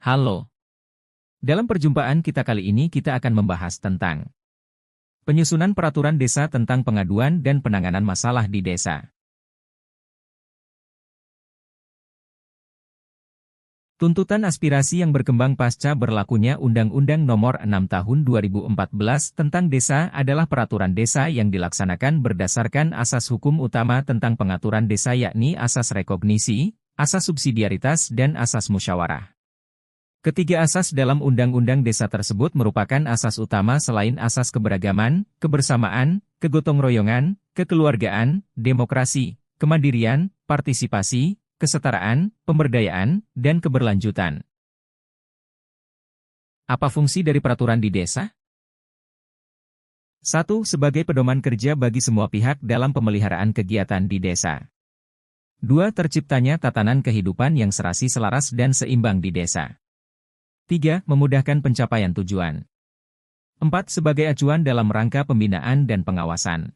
Halo. Dalam perjumpaan kita kali ini kita akan membahas tentang penyusunan peraturan desa tentang pengaduan dan penanganan masalah di desa. Tuntutan aspirasi yang berkembang pasca berlakunya Undang-Undang Nomor 6 Tahun 2014 tentang Desa adalah peraturan desa yang dilaksanakan berdasarkan asas hukum utama tentang pengaturan desa yakni asas rekognisi, asas subsidiaritas dan asas musyawarah. Ketiga asas dalam Undang-Undang Desa tersebut merupakan asas utama selain asas keberagaman, kebersamaan, kegotong royongan, kekeluargaan, demokrasi, kemandirian, partisipasi, kesetaraan, pemberdayaan, dan keberlanjutan. Apa fungsi dari peraturan di desa? 1. Sebagai pedoman kerja bagi semua pihak dalam pemeliharaan kegiatan di desa. 2. Terciptanya tatanan kehidupan yang serasi selaras dan seimbang di desa. 3. Memudahkan pencapaian tujuan. 4. Sebagai acuan dalam rangka pembinaan dan pengawasan.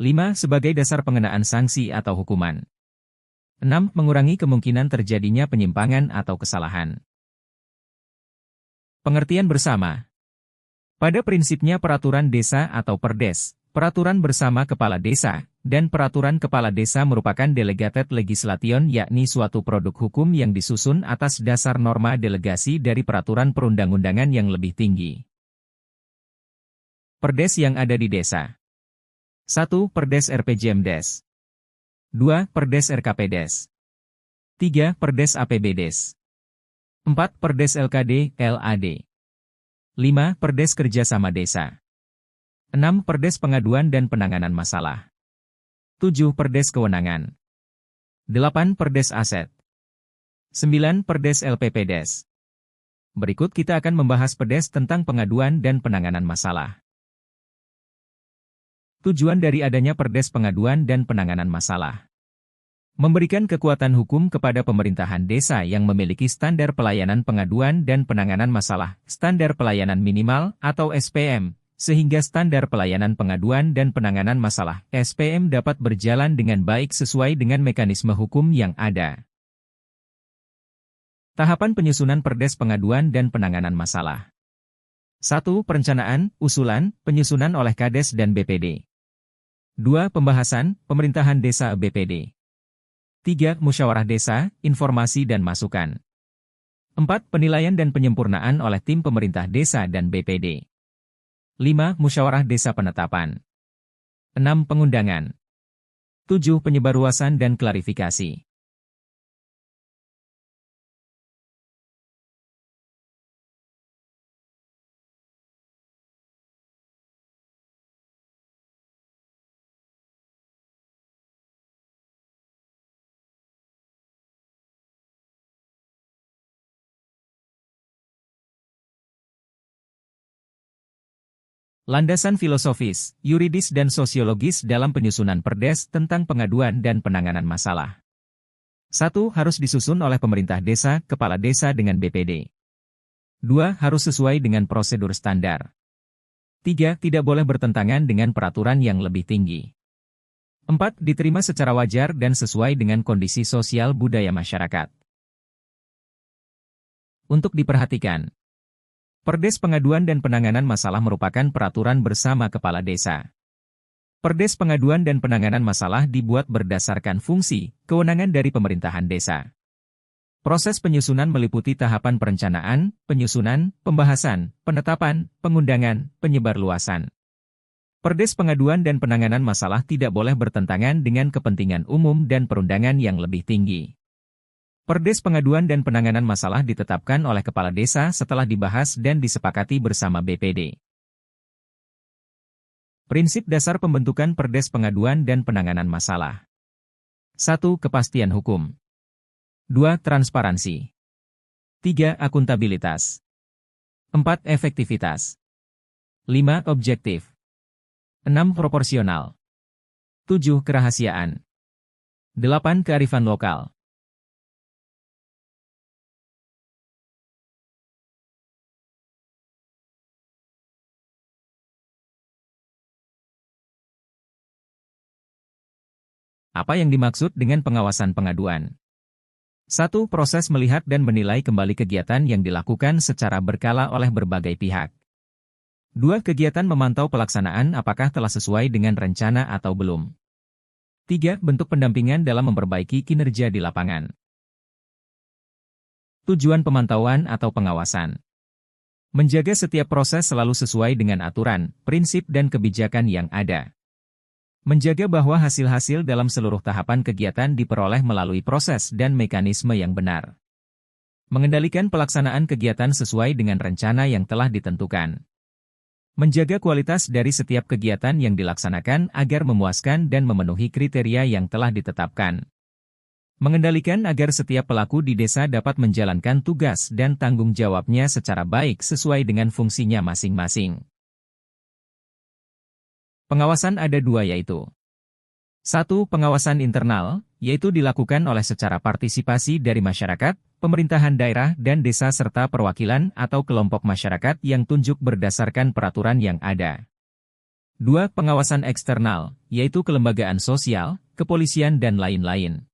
5. Sebagai dasar pengenaan sanksi atau hukuman. 6. Mengurangi kemungkinan terjadinya penyimpangan atau kesalahan. Pengertian bersama. Pada prinsipnya peraturan desa atau Perdes, peraturan bersama kepala desa, dan peraturan kepala desa merupakan delegated legislation yakni suatu produk hukum yang disusun atas dasar norma delegasi dari peraturan perundang-undangan yang lebih tinggi. Perdes yang ada di desa. 1. Perdes RPJMDes. 2. Perdes RKPdes. 3. Perdes APBdes. 4. Perdes LKD, LAD. 5. Perdes Kerjasama Desa. 6. Perdes Pengaduan dan Penanganan Masalah. 7. Perdes Kewenangan. 8. Perdes Aset. 9. Perdes LPPdes. Berikut kita akan membahas perdes tentang pengaduan dan penanganan masalah. Tujuan dari adanya perdes pengaduan dan penanganan masalah. Memberikan kekuatan hukum kepada pemerintahan desa yang memiliki standar pelayanan pengaduan dan penanganan masalah, standar pelayanan minimal atau SPM, sehingga standar pelayanan pengaduan dan penanganan masalah (SPM) dapat berjalan dengan baik sesuai dengan mekanisme hukum yang ada. Tahapan penyusunan perdes pengaduan dan penanganan masalah. 1. Perencanaan, usulan, penyusunan oleh Kades dan BPD. 2. Pembahasan, pemerintahan desa BPD. 3. Musyawarah desa, informasi dan masukan. 4. Penilaian dan penyempurnaan oleh tim pemerintah desa dan BPD. 5. Musyawarah desa penetapan. 6. Pengundangan. 7. Penyebarluasan dan klarifikasi. Landasan filosofis, yuridis dan sosiologis dalam penyusunan perdes tentang pengaduan dan penanganan masalah. 1. Harus disusun oleh pemerintah desa, kepala desa dengan BPD. 2. Harus sesuai dengan prosedur standar. 3. Tidak boleh bertentangan dengan peraturan yang lebih tinggi. 4. Diterima secara wajar dan sesuai dengan kondisi sosial budaya masyarakat. Untuk diperhatikan. Perdes pengaduan dan penanganan masalah merupakan peraturan bersama kepala desa. Perdes pengaduan dan penanganan masalah dibuat berdasarkan fungsi, kewenangan dari pemerintahan desa. Proses penyusunan meliputi tahapan perencanaan, penyusunan, pembahasan, penetapan, pengundangan, penyebarluasan. Perdes pengaduan dan penanganan masalah tidak boleh bertentangan dengan kepentingan umum dan perundangan yang lebih tinggi. Perdes pengaduan dan penanganan masalah ditetapkan oleh kepala desa setelah dibahas dan disepakati bersama BPD. Prinsip dasar pembentukan perdes pengaduan dan penanganan masalah. 1. Kepastian hukum. 2. Transparansi. 3. Akuntabilitas. 4. Efektivitas. 5. Objektif. 6. Proporsional. 7. Kerahasiaan. 8. Kearifan lokal. Apa yang dimaksud dengan pengawasan pengaduan? 1. Proses melihat dan menilai kembali kegiatan yang dilakukan secara berkala oleh berbagai pihak. 2. Kegiatan memantau pelaksanaan apakah telah sesuai dengan rencana atau belum. 3. Bentuk pendampingan dalam memperbaiki kinerja di lapangan. Tujuan pemantauan atau pengawasan. Menjaga setiap proses selalu sesuai dengan aturan, prinsip dan kebijakan yang ada. Menjaga bahwa hasil-hasil dalam seluruh tahapan kegiatan diperoleh melalui proses dan mekanisme yang benar. Mengendalikan pelaksanaan kegiatan sesuai dengan rencana yang telah ditentukan. Menjaga kualitas dari setiap kegiatan yang dilaksanakan agar memuaskan dan memenuhi kriteria yang telah ditetapkan. Mengendalikan agar setiap pelaku di desa dapat menjalankan tugas dan tanggung jawabnya secara baik sesuai dengan fungsinya masing-masing. Pengawasan ada dua yaitu 1. Pengawasan internal, yaitu dilakukan oleh secara partisipasi dari masyarakat, pemerintahan daerah dan desa serta perwakilan atau kelompok masyarakat yang tunjuk berdasarkan peraturan yang ada. 2. Pengawasan eksternal, yaitu kelembagaan sosial, kepolisian dan lain-lain.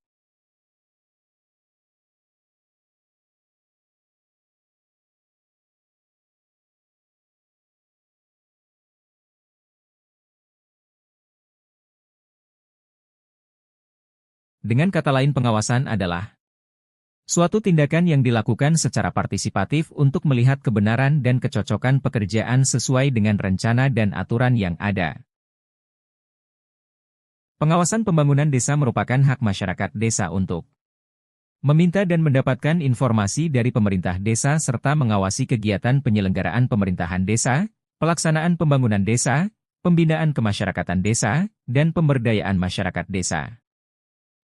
Dengan kata lain pengawasan adalah suatu tindakan yang dilakukan secara partisipatif untuk melihat kebenaran dan kecocokan pekerjaan sesuai dengan rencana dan aturan yang ada. Pengawasan pembangunan desa merupakan hak masyarakat desa untuk meminta dan mendapatkan informasi dari pemerintah desa serta mengawasi kegiatan penyelenggaraan pemerintahan desa, pelaksanaan pembangunan desa, pembinaan kemasyarakatan desa, dan pemberdayaan masyarakat desa.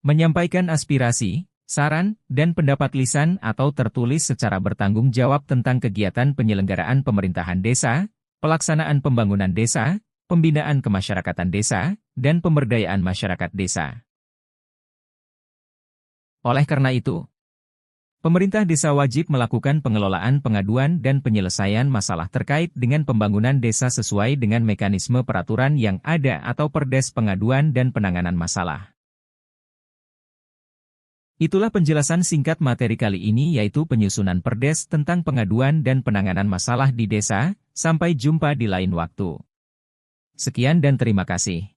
Menyampaikan aspirasi, saran, dan pendapat lisan atau tertulis secara bertanggung jawab tentang kegiatan penyelenggaraan pemerintahan desa, pelaksanaan pembangunan desa, pembinaan kemasyarakatan desa, dan pemberdayaan masyarakat desa. Oleh karena itu, pemerintah desa wajib melakukan pengelolaan pengaduan dan penyelesaian masalah terkait dengan pembangunan desa sesuai dengan mekanisme peraturan yang ada atau Perdes Pengaduan dan Penanganan Masalah. Itulah penjelasan singkat materi kali ini yaitu penyusunan Perdes tentang pengaduan dan penanganan masalah di desa. Sampai jumpa di lain waktu. Sekian dan terima kasih.